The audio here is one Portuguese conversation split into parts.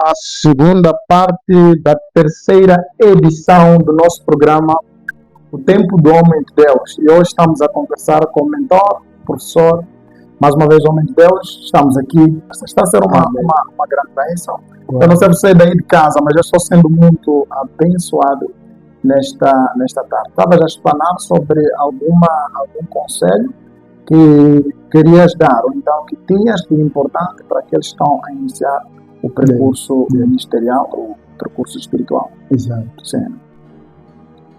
à segunda parte da terceira edição do nosso programa O Tempo do Homem de Deus. E hoje estamos a conversar com o mentor, professor, mais uma vez Homem de Deus. Estamos aqui. Está a ser uma grande bênção. Eu não sei você daí de casa, mas eu estou sendo muito abençoado nesta tarde. Estava já a explanar sobre algum conselho que querias dar, ou então que tinhas de importante para aqueles que estão a iniciar o percurso ministerial, ou percurso espiritual. Exato. Sim.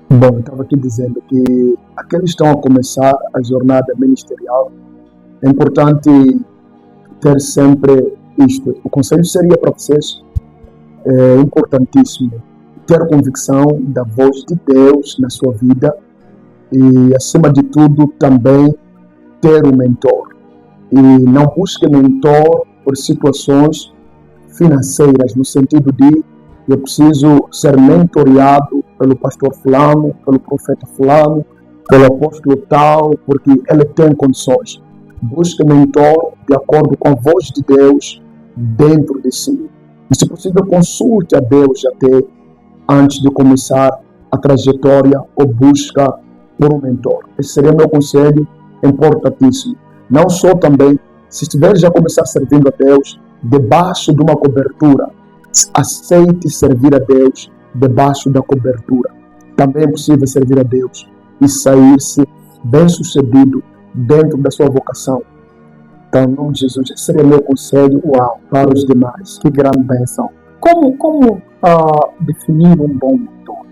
Bom, eu estava aqui dizendo que aqueles que estão a começar a jornada ministerial, é importante ter sempre isto. O conselho seria para vocês, é importantíssimo, ter convicção da voz de Deus na sua vida e, acima de tudo, também ter um mentor. E não busque mentor por situações financeiras, no sentido de eu preciso ser mentoreado pelo pastor fulano, pelo profeta fulano, pelo apóstolo tal, porque ele tem condições. Busque mentor de acordo com a voz de Deus dentro de si. E, se possível, consulte a Deus até antes de começar a trajetória ou busca por um mentor. Esse seria o meu conselho, importantíssimo. Não só também, se estiver já a começar servindo a Deus, debaixo de uma cobertura, aceite servir a Deus debaixo da cobertura. Também é possível servir a Deus e sair-se bem-sucedido dentro da sua vocação. Então, em nome de Jesus, esse seria o meu conselho para os demais. Que grande bênção. Como definir um bom mentor?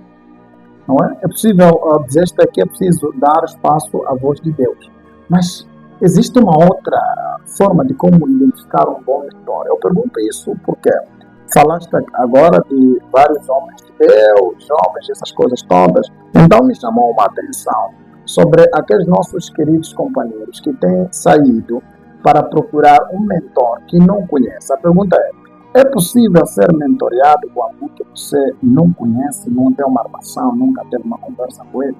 Não é? É possível dizer que é preciso dar espaço à voz de Deus. Mas existe uma outra forma de como identificar um bom mentor. Eu pergunto isso porque falaste agora de vários homens de Deus, jovens, essas coisas todas. Então me chamou uma atenção sobre aqueles nossos queridos companheiros que têm saído para procurar um mentor que não conhece. A pergunta é possível ser mentoreado com alguém que você não conhece, não tem uma relação, nunca teve uma conversa com ele?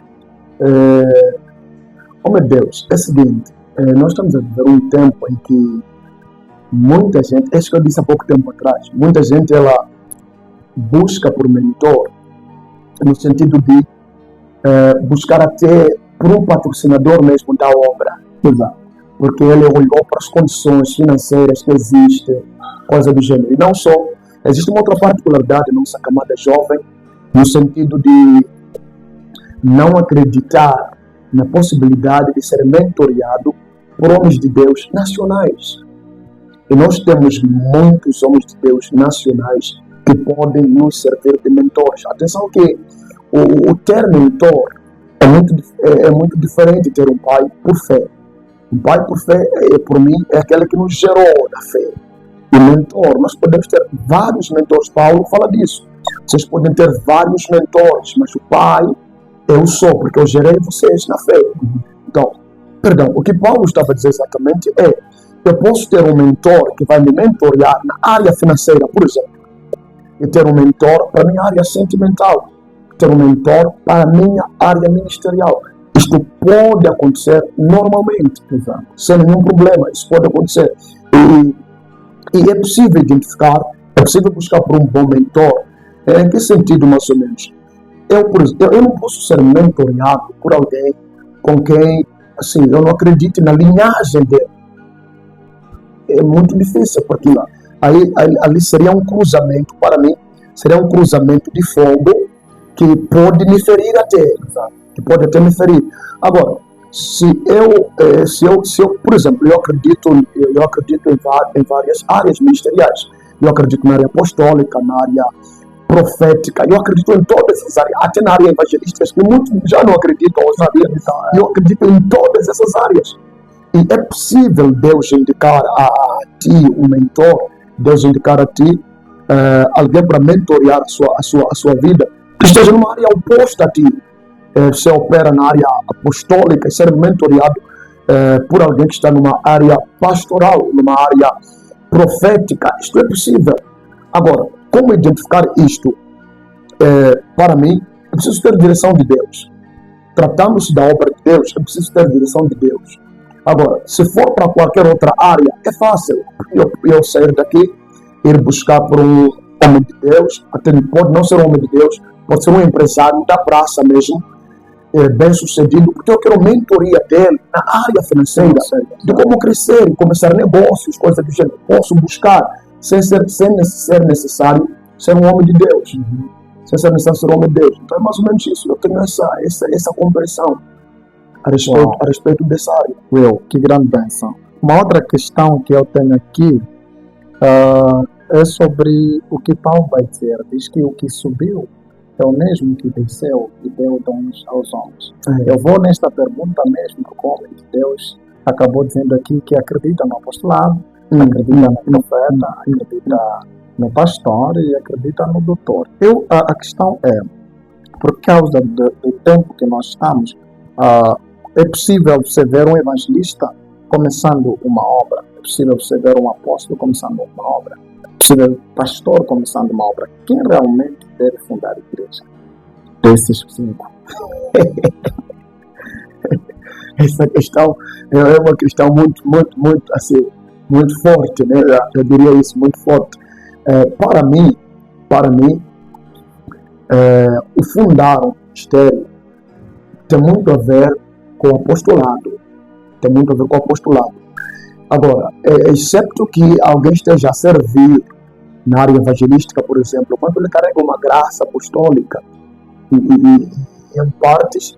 Oh meu Deus, é o seguinte, nós estamos a viver um tempo em que muita gente, é isso que eu disse há pouco tempo atrás, muita gente ela busca por mentor no sentido de buscar até por um patrocinador mesmo da obra. Exato. Porque ele olhou para as condições financeiras que existem, coisa do gênero. E não só, existe uma outra particularidade na nossa camada jovem, no sentido de não acreditar na possibilidade de ser mentoreado por homens de Deus nacionais. E nós temos muitos homens de Deus nacionais que podem nos servir de mentores. Atenção que o ter mentor é muito diferente de ter um pai por fé. Um pai por fé, por mim, é aquele que nos gerou da fé. E mentor, nós podemos ter vários mentores. Paulo fala disso. Vocês podem ter vários mentores, mas o pai eu sou, porque eu gerei vocês na fé. Então, o que Paulo estava a dizer exatamente é: eu posso ter um mentor que vai me mentorear na área financeira, por exemplo, e ter um mentor para a minha área sentimental, ter um mentor para a minha área ministerial. Isto pode acontecer normalmente, sem nenhum problema, isso pode acontecer. E é possível identificar, é possível buscar por um bom mentor. Em que sentido, mais ou menos? Eu não posso ser mentoreado por alguém com quem, assim, eu não acredito na linhagem dele. É muito difícil, porque ali seria um cruzamento, para mim, seria um cruzamento de fogo que pode me ferir até, que pode até me ferir. Agora, se eu, por exemplo, eu acredito em várias áreas ministeriais. Eu acredito na área apostólica, na área profética, eu acredito em todas essas áreas, até na área evangelística, que muitos já não acreditam, eu acredito em todas essas áreas. E é possível Deus indicar a ti um mentor, Deus indicar a ti alguém para mentorear a sua vida, que esteja numa área oposta a ti. Você opera na área apostólica e ser mentoreado por alguém que está numa área pastoral, numa área profética. Isto é possível. Agora, como identificar isto? Para mim, eu preciso ter direção de Deus. Tratando-se da obra de Deus, eu preciso ter direção de Deus. Agora, se for para qualquer outra área, é fácil eu sair daqui, ir buscar por um homem de Deus, até pode não ser um homem de Deus, pode ser um empresário da praça mesmo, bem sucedido, porque eu quero mentoria dele na área financeira, de como crescer, começar negócios, coisas do gênero. Posso buscar, sem ser necessário ser um homem de Deus. Sem ser necessário ser um homem de Deus. Então é mais ou menos isso. Eu tenho essa compreensão a respeito dessa área. Will, que grande bênção. Uma outra questão que eu tenho aqui é sobre o que Paulo vai dizer. Diz que o que subiu é o mesmo que desceu e deu dons aos homens. Eu vou nesta pergunta mesmo, porque o homem de Deus acabou dizendo aqui que acredita no apostolado, acredita no profeta, acredita no pastor e acredita no doutor. A questão é, por causa do tempo que nós estamos, é possível você ver um evangelista começando uma obra, é possível você ver um apóstolo começando uma obra, é possível um pastor começando uma obra. Quem realmente deve fundar a igreja? Desses 5. Essa questão é uma questão muito assim, muito forte, né? Eu diria isso, muito forte. Para mim, o fundar um ministério tem muito a ver com o apostolado. Agora, excepto que alguém esteja a servir na área evangelística, por exemplo, quando ele carrega uma graça apostólica, e em partes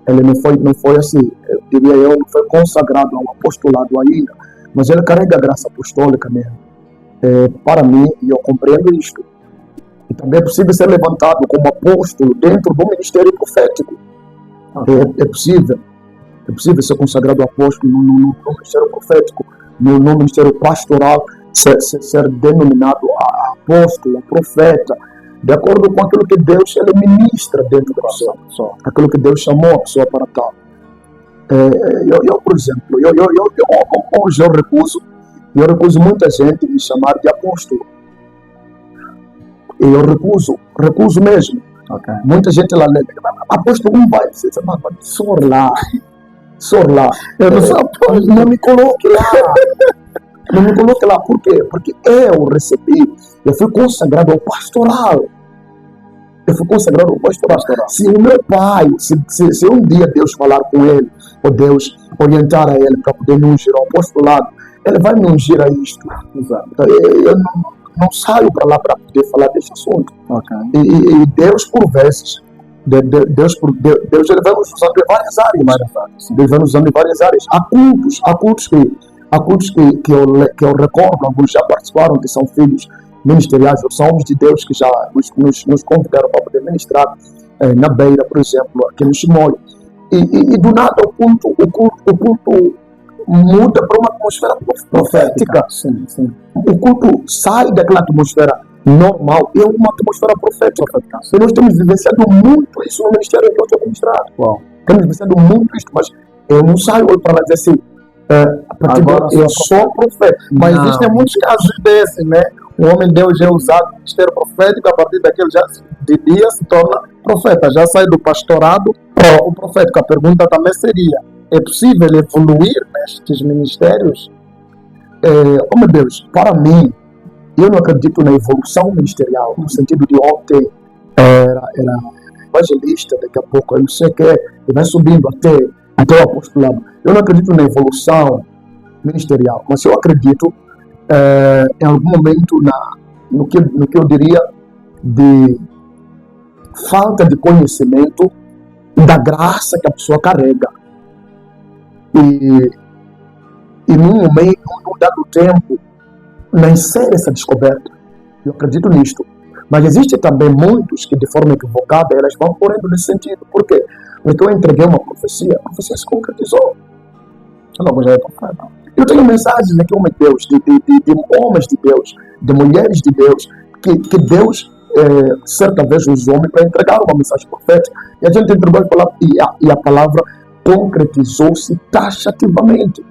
ele não foi assim, não foi consagrado ao apostolado ainda, mas ele carrega a graça apostólica mesmo. Para mim, e eu compreendo isto, e também é possível ser levantado como apóstolo dentro do ministério profético. É possível ser consagrado apóstolo no ministério profético, no ministério pastoral, ser denominado apóstolo, profeta, de acordo com aquilo que Deus ele ministra dentro da pessoa, aquilo que Deus chamou a pessoa para tal. Eu, por exemplo, hoje eu recuso muita gente me chamar de apóstolo. Eu recuso mesmo. Okay. Muita gente lá, apóstolo não vai, você sabe, sor lá. Não me coloque lá. Não me coloque lá, por quê? Porque eu fui consagrado ao pastoral. Se o meu pai, se um dia Deus falar com ele, ou Deus orientar a ele para poder me ungir ao apostolado, ele vai me ungir a isto. Exato. Então, eu não saio para lá para poder falar desse assunto. Okay. E Deus, por vezes, Deus ele vai nos usando em várias áreas. Deus vai nos usando em várias áreas. Há cultos que eu recordo, alguns já participaram, que são filhos ministeriais, ou são homens de Deus que já nos convidaram para poder ministrar na Beira, por exemplo, aqui no Chimoio. E do nada o culto muda para uma atmosfera profética. Sim. O culto sai daquela atmosfera normal e é uma atmosfera profética. E nós temos vivenciado muito isso no ministério que eu estou ministrado. Temos vivenciado muito isso, mas eu não saio para lá dizer assim, agora eu sou profeta. Mas existem muitos casos desses, né? O homem de Deus é usado no ministério profético, a partir daquele dia se torna profeta, já sai do pastorado para o profético. A pergunta também seria, é possível evoluir nestes ministérios? Meu Deus, para mim, eu não acredito na evolução ministerial, no sentido de ontem era evangelista, daqui a pouco eu não sei o que, e vai subindo até o apostolado. Eu não acredito na evolução ministerial, mas eu acredito em algum momento no que eu diria de falta de conhecimento da graça que a pessoa carrega. E num dado tempo, nascer essa descoberta. Eu acredito nisto. Mas existe também muitos que, de forma equivocada, elas vão correndo nesse sentido. Por quê? Porque eu entreguei uma profecia, a profecia se concretizou. Logo já é profeta. Eu tenho mensagens aqui, homem de Deus, de homens de Deus, de mulheres de Deus, que Deus, certa vez, usou homem para entregar uma mensagem profética. E a gente entregou a palavra, e a palavra concretizou-se taxativamente.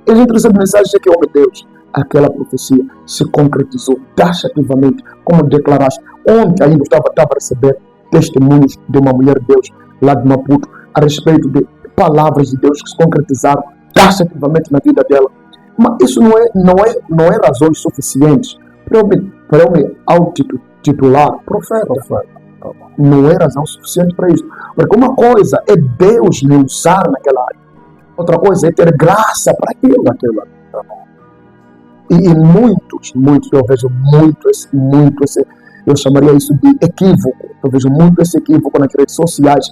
E a gente recebe mensagens aqui, homem de Deus, aquela profecia se concretizou taxativamente, como declaraste. Ontem ainda estava a receber testemunhos de uma mulher de Deus, lá de Maputo, a respeito de palavras de Deus que se concretizaram taxativamente na vida dela. Mas isso não é razões suficientes para eu me autotitular profeta. Não é razão suficiente para isso. Porque uma coisa é Deus me usar naquela área. Outra coisa é ter graça para aquilo. E muitos, eu vejo muito esse, eu chamaria isso de equívoco. Eu vejo muito esse equívoco nas redes sociais.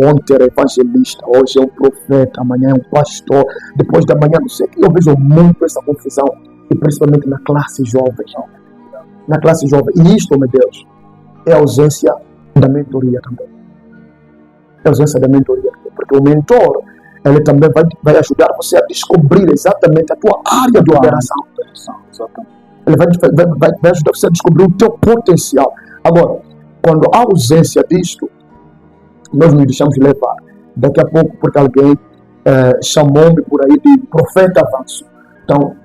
Ontem era evangelista, hoje é um profeta, amanhã é um pastor, depois da manhã não sei o que. Eu vejo muito essa confusão, e principalmente na classe jovem. E isto, meu Deus, é a ausência da mentoria também. Porque o mentor, ele também vai ajudar você a descobrir exatamente a tua área de operação. Ele vai ajudar você a descobrir o teu potencial. Agora, quando há ausência disto, nós nos deixamos levar. Daqui a pouco, porque alguém chamou-me por aí de profeta avanço. Então,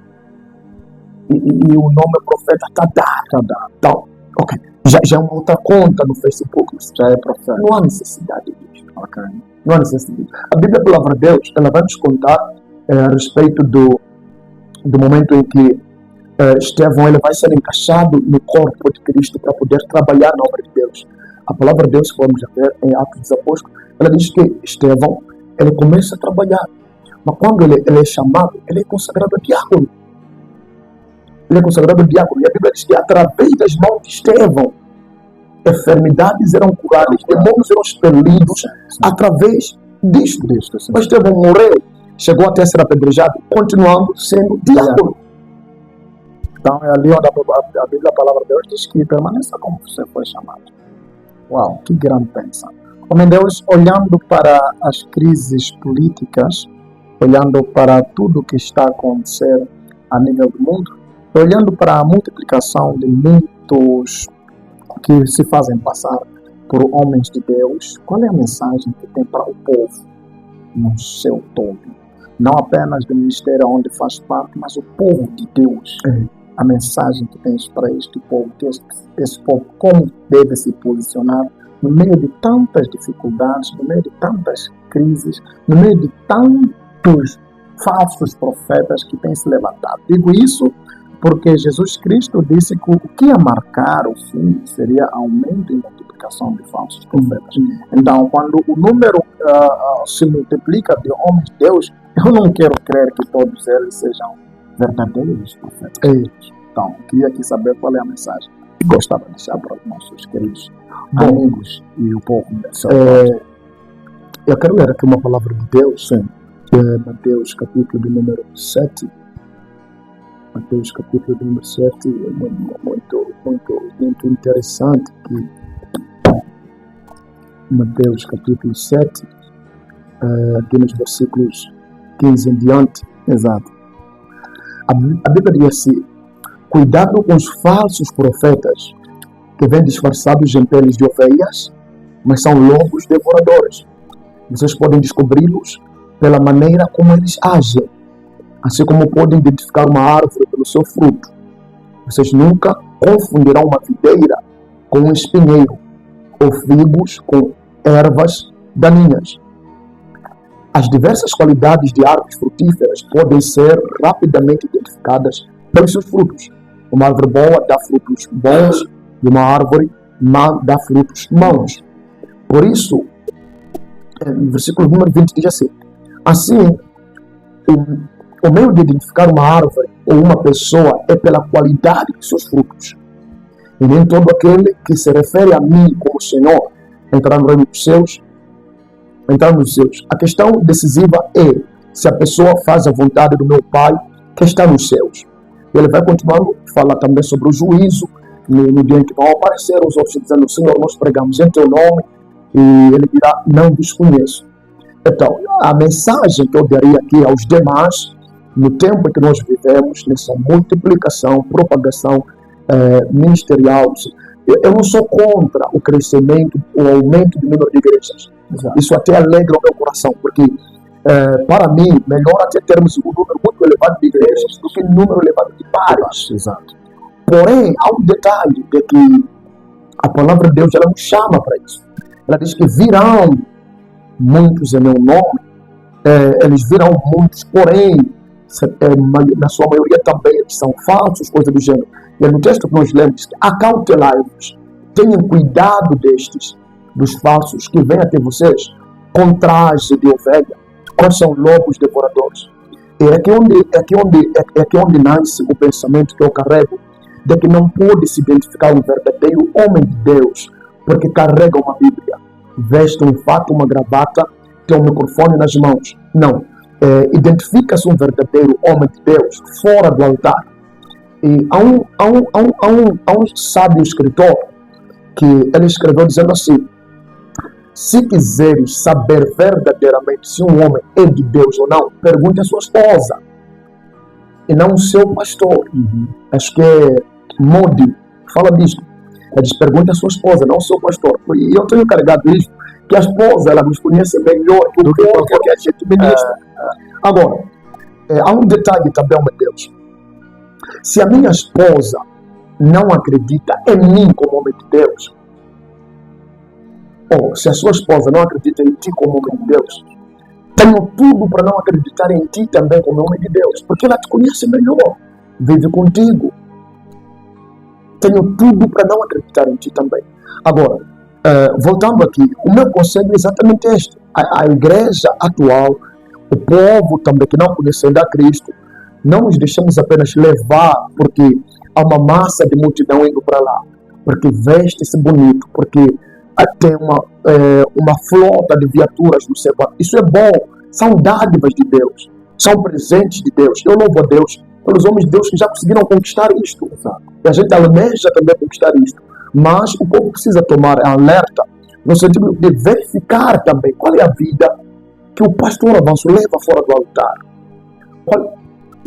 e o nome profeta está dado. Então, ok. Já é uma outra conta no Facebook. Já é profeta. Não há necessidade disso. Okay. Não há necessidade. A Bíblia, a palavra de Deus, ela vai nos contar a respeito do momento em que Estevão ele vai ser encaixado no corpo de Cristo para poder trabalhar na obra de Deus. A palavra de Deus, vamos ver em Atos dos Apóstolos, ela diz que Estevão ele começa a trabalhar, mas quando ele é chamado, ele é consagrado a diácono. E a Bíblia diz que através das mãos de Estevão, enfermidades eram curadas, demônios eram expelidos através disto. Mas Estevão morreu, chegou até a ser apedrejado, continuando sendo diácono. Então é ali onde a Bíblia, a palavra de Deus, diz que permaneça como você foi chamado. Uau, que grande bênção. Homem Deus, olhando para as crises políticas, olhando para tudo que está a acontecer a nível do mundo, olhando para a multiplicação de muitos que se fazem passar por homens de Deus, qual é a mensagem que tem para o povo no seu todo? Não apenas do ministério onde faz parte, mas o povo de Deus. A mensagem que tens para este povo, que esse povo como deve se posicionar no meio de tantas dificuldades, no meio de tantas crises, no meio de tantos falsos profetas que têm se levantado. Digo isso porque Jesus Cristo disse que o que ia marcar o fim seria aumento e multiplicação de falsos profetas. Então, quando o número se multiplica de homens de Deus, eu não quero crer que todos eles sejam verdadeiros profetas. Então, queria aqui saber qual é a mensagem que gostava de deixar para os nossos queridos amigos e o povo. Eu quero ler aqui uma palavra de Deus, que é Mateus capítulo de número 7. Mateus capítulo de número 7 é muito interessante. Que Mateus capítulo 7, aqui nos versículos 15 em diante. Exato. A Bíblia diz assim: cuidado com os falsos profetas que vêm disfarçados em peles de ovelhas, mas são lobos devoradores. Vocês podem descobri-los pela maneira como eles agem, assim como podem identificar uma árvore pelo seu fruto. Vocês nunca confundirão uma videira com um espinheiro, ou figos com ervas daninhas. As diversas qualidades de árvores frutíferas podem ser rapidamente identificadas pelos seus frutos. Uma árvore boa dá frutos bons e uma árvore má dá frutos maus. Por isso, no versículo número 20 diz assim: assim, o meio de identificar uma árvore ou uma pessoa é pela qualidade de seus frutos. E nem todo aquele que se refere a mim como Senhor entrará no reino dos seus. A questão decisiva é se a pessoa faz a vontade do meu Pai que está nos céus. Ele vai continuar a falar também sobre o juízo, no dia em que vão aparecer os outros dizendo: Senhor, nós pregamos em teu nome, e ele dirá: não vos conheço. Então, a mensagem que eu daria aqui aos demais, no tempo em que nós vivemos, nessa multiplicação, propagação ministerial, eu não sou contra o crescimento, o aumento do número de igrejas. Exato. Isso até alegra o meu coração, porque para mim, melhor até termos um número muito elevado de igrejas do que um número elevado de pares. Exato. Porém, há um detalhe de que a palavra de Deus ela nos chama para isso. Ela diz que virão muitos em meu nome, eles virão muitos, porém, na sua maioria também são falsos, coisa do gênero. E no texto que nós lemos, acautelai-vos, tenham cuidado dos falsos que vêm até vocês, com traje de ovelha, quais são lobos devoradores. É aqui onde nasce o pensamento que eu carrego, de que não pode se identificar um verdadeiro homem de Deus, porque carrega uma Bíblia, veste um fato, uma gravata, tem um microfone nas mãos. Não. Identifica-se um verdadeiro homem de Deus fora do altar. E há um sábio escritor que ele escreveu dizendo assim: se quiseres saber verdadeiramente se um homem é de Deus ou não, pergunte a sua esposa e não o seu pastor. Acho que é Modi fala disso. Ele diz: pergunte a sua esposa, não o seu pastor. E eu tenho carregado isso, que a esposa ela nos conhece melhor do que qualquer gente ministra. Agora, há um detalhe também, meu Deus. Se a minha esposa não acredita em mim como homem de Deus, ou se a sua esposa não acredita em ti como homem de Deus, tenho tudo para não acreditar em ti também como homem de Deus, porque ela te conhece melhor, vive contigo. Tenho tudo para não acreditar em ti também. Agora, voltando aqui, o meu conselho é exatamente este. A igreja atual, o povo também que não conhece ainda a Cristo, não nos deixamos apenas levar porque há uma massa de multidão indo para lá, porque veste-se bonito, porque tem uma flota de viaturas no céu. Isso é bom, são dádivas de Deus, são presentes de Deus. Eu louvo a Deus pelos homens de Deus que já conseguiram conquistar isto. E a gente almeja também conquistar isto. Mas o povo precisa tomar alerta no sentido de verificar também qual é a vida que o pastor Avanço leva fora do altar. Qual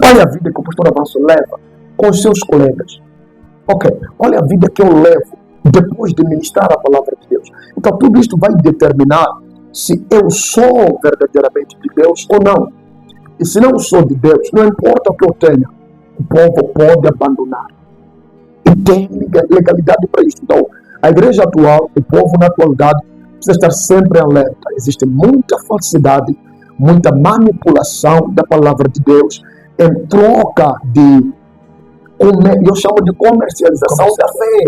é a vida que o pastor Avanço leva com os seus colegas? Qual é a vida que eu levo depois de ministrar a palavra de Deus? Então tudo isto vai determinar se eu sou verdadeiramente de Deus ou não. E se não sou de Deus, não importa o que eu tenha, o povo pode abandonar. E tem legalidade para isso. Então, a igreja atual, o povo na atualidade, precisa estar sempre alerta. Existe muita falsidade, muita manipulação da palavra de Deus em troca de, eu chamo de comercialização da fé.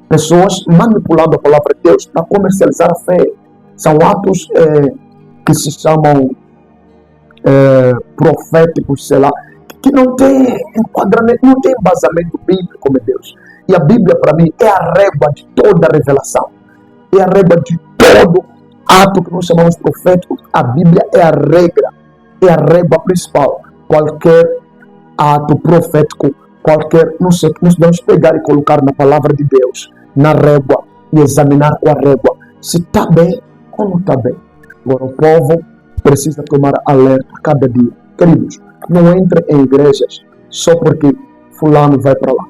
Pessoas manipulando a palavra de Deus para comercializar a fé. São atos que se chamam proféticos, sei lá, que não tem enquadramento, não tem embasamento bíblico, meu Deus. E a Bíblia, para mim, é a régua de toda a revelação. É a régua de todo ato que nós chamamos profético. A Bíblia é a regra, é a régua principal. Qualquer ato profético, nós devemos pegar e colocar na palavra de Deus, na régua, e examinar com a régua se está bem ou não está bem. Agora, o povo precisa tomar alerta cada dia. Queridos, não entre em igrejas só porque fulano vai para lá.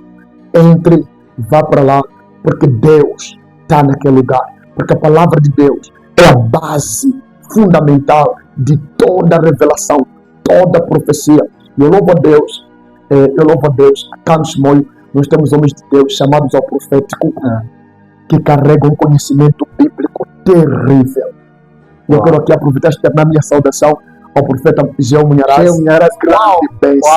Entre, vá para lá porque Deus está naquele lugar. Porque a palavra de Deus é a base fundamental de toda a revelação, toda a profecia. Eu louvo a Deus, a Carlos Molho, nós temos homens de Deus chamados ao profético que carregam um conhecimento bíblico terrível. Eu quero aqui aproveitar e externar minha saudação ao profeta Geo Munharaz. É uma grande bênção.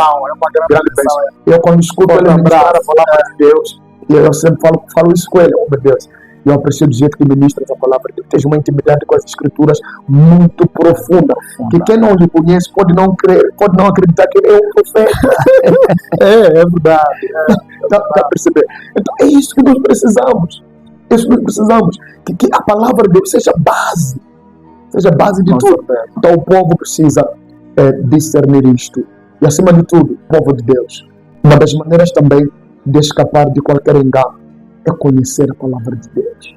Eu quando escuto ele ministrar a palavra de Deus, eu sempre falo isso com ele, meu Deus. Eu aprecio do jeito que ministra a palavra de Deus. Tens uma intimidade com as escrituras muito profunda. Que quem não lhe conhece pode não crer, pode não acreditar que ele é um profeta. É verdade. Dá para perceber? Então é isso que nós precisamos. Que a palavra de Deus seja base de tudo. Então o povo precisa discernir isto. E acima de tudo, o povo de Deus, uma das maneiras também de escapar de qualquer engano é conhecer a palavra de Deus.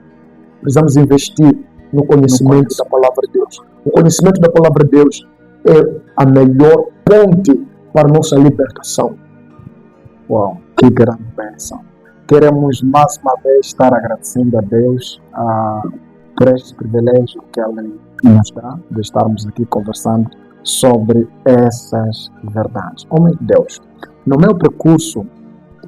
Precisamos investir no conhecimento da palavra de Deus. O conhecimento da palavra de Deus é a melhor ponte para a nossa libertação. Uau, que grande bênção. Queremos mais uma vez estar agradecendo a Deus por este privilégio que Ele nos dá de estarmos aqui conversando sobre essas verdades. Homem de Deus, no meu percurso,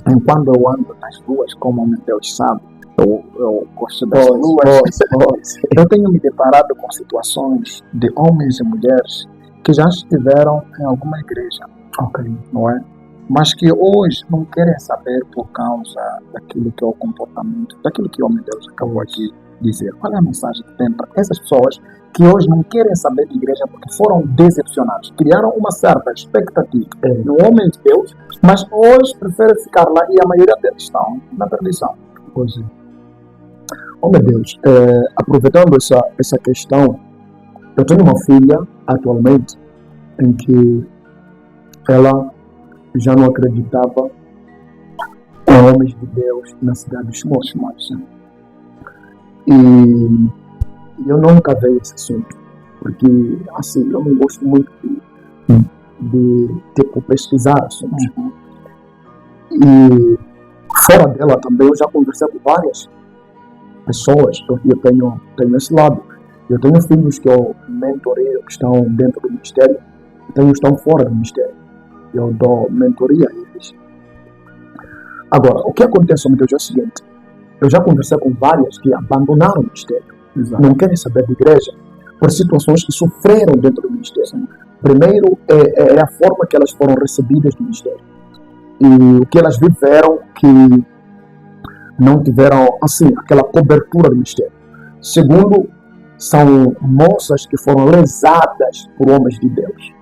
enquanto eu ando nas ruas, como homem de Deus sabe, eu gosto das ruas, eu tenho me deparado com situações de homens e mulheres que já estiveram em alguma igreja, não é? Mas que hoje não querem saber por causa daquilo que é o comportamento, daquilo que o homem de Deus acabou de dizer. Qual é a mensagem que tem para essas pessoas que hoje não querem saber de igreja porque foram decepcionados, criaram uma certa expectativa no homem de Deus, mas hoje preferem ficar lá e a maioria deles estão na perdição. Pois é. Oh meu Deus, aproveitando essa questão, eu tenho uma filha atualmente em que ela já não acreditava em homens de Deus na cidade de Chimosh. E eu nunca veio esse assunto, porque assim, eu não gosto muito de tipo, pesquisar assuntos. E fora dela também eu já conversei com várias pessoas, porque eu tenho esse lado. Eu tenho filhos que eu mentoreio, que estão dentro do ministério, e tenho que estão fora do ministério. Eu dou mentoria a eles. Agora, o que acontece meu Deus é o seguinte: eu já conversei com várias que abandonaram o ministério. Exato. Não querem saber de igreja por situações que sofreram dentro do ministério. Primeiro, é a forma que elas foram recebidas do ministério. E o que elas viveram que não tiveram, assim, aquela cobertura do ministério. Segundo, são moças que foram lesadas por homens de Deus.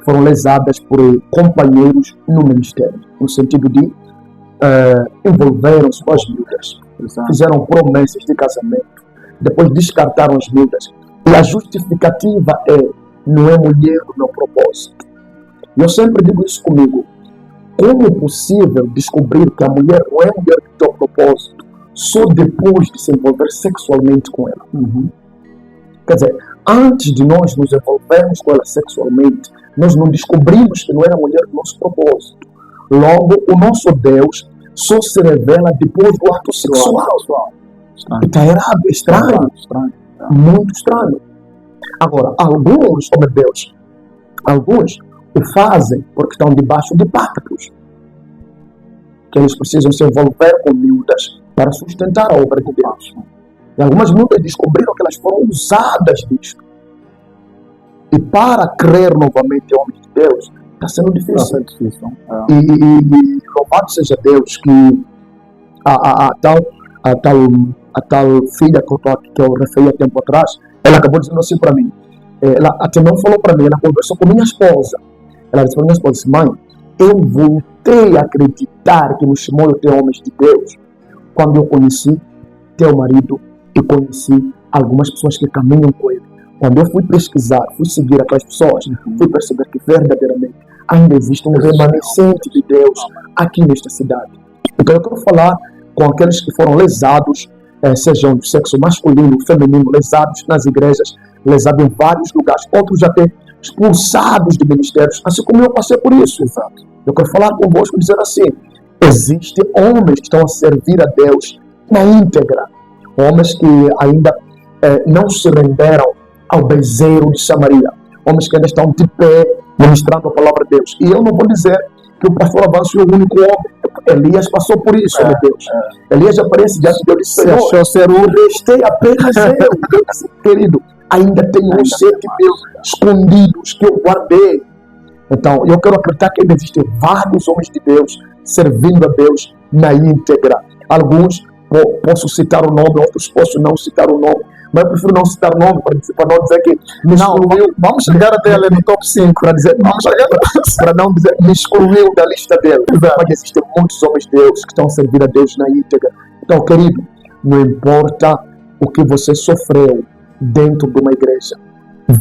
Foram lesadas por companheiros no ministério. No sentido de envolveram-se com as miúdas. Fizeram promessas de casamento. Depois descartaram as miúdas. E a justificativa não é mulher do meu propósito. Eu sempre digo isso comigo. Como é possível descobrir que a mulher não é mulher do teu propósito só depois de se envolver sexualmente com ela? Quer dizer, antes de nós nos envolvermos com ela sexualmente, nós não descobrimos que não era mulher do nosso propósito. Logo, o nosso Deus só se revela depois do ato sexual. E está errado, estranho. Muito estranho. Agora, alguns, oh meu Deus, alguns o fazem porque estão debaixo de pactos. Que eles precisam se envolver com miúdas para sustentar a obra de Deus. E algumas miúdas descobriram que elas foram usadas disso. E para crer novamente em homens de Deus, está sendo difícil. E louvado seja Deus que a tal filha que eu referi há tempo atrás, ela acabou dizendo assim para mim. Ela até não falou para mim, ela conversou com minha esposa. Ela disse para minha esposa: mãe, eu voltei a acreditar que no Shimoyo tem homens de Deus quando eu conheci teu marido e conheci algumas pessoas que caminham com ele. Quando eu fui pesquisar, fui seguir aquelas pessoas, fui perceber que verdadeiramente ainda existe um remanescente de Deus aqui nesta cidade. Então eu quero falar com aqueles que foram lesados, sejam do sexo masculino, feminino, lesados nas igrejas, lesados em vários lugares, outros até expulsados de ministérios, assim como eu passei por isso. Exato. Eu quero falar convosco e dizer assim: existem homens que estão a servir a Deus na íntegra, homens que ainda não se renderam ao bezerro de Samaria, homens que ainda estão de pé ministrando a palavra de Deus. E eu não vou dizer que o pastor Avanço é o único homem. Elias passou por isso, meu Deus. Elias aparece diante de Deus e disse: Senhor, achou ser o restei apenas eu. Querido, ainda tenho uns 7 mil escondidos que eu guardei. Então, eu quero acreditar que ainda existem vários homens de Deus servindo a Deus na íntegra. Alguns posso citar o nome, outros posso não citar o nome. Mas eu prefiro não citar o nome para não dizer que me excluiu. Vamos chegar até ali no top 5 para dizer, para não dizer me excluiu da lista dele. Mas existem muitos homens de Deus que estão a servir a Deus na íntegra. Então, querido, não importa o que você sofreu dentro de uma igreja,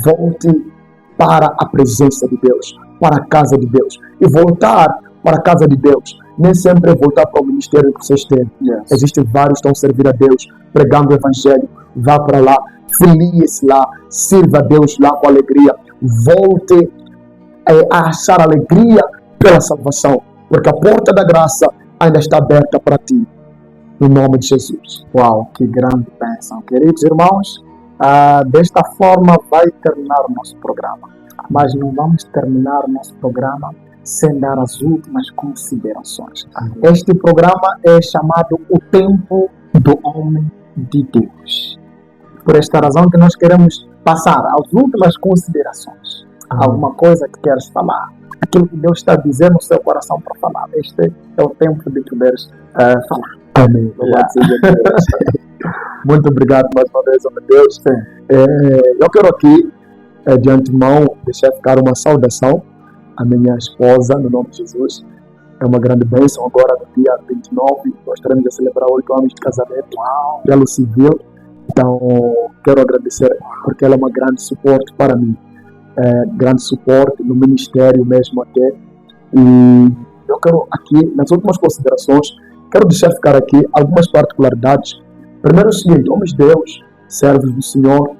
volte para a presença de Deus, para a casa de Deus. E voltar para a casa de Deus nem sempre é voltar para o ministério que você esteve. Existem vários que estão a servir a Deus, pregando o evangelho. Vá para lá, filie-se lá, sirva a Deus lá com alegria. Volte a achar alegria pela salvação, porque a porta da graça ainda está aberta para ti. No nome de Jesus. Uau, que grande bênção. Queridos irmãos, desta forma vai terminar o nosso programa. Mas não vamos terminar o nosso programa sem dar as últimas considerações. Este programa é chamado O Tempo do Homem de Deus. Por esta razão que nós queremos passar às últimas considerações. Alguma coisa que queres falar? Aquilo que Deus está dizendo no seu coração para falar. Este é o tempo de poderes falar. Amém. Muito obrigado mais uma vez, meu Deus. Eu quero aqui, de antemão, deixar ficar uma saudação à minha esposa, no nome de Jesus. É uma grande bênção. Agora, no dia 29, nós estaremos a celebrar 8 anos de casamento pelo civil. Então, quero agradecer, porque ela é uma grande suporte para mim. Grande suporte no ministério mesmo até. E eu quero aqui, nas últimas considerações, quero deixar ficar aqui algumas particularidades. Primeiro é o seguinte: homens de Deus, servos do Senhor,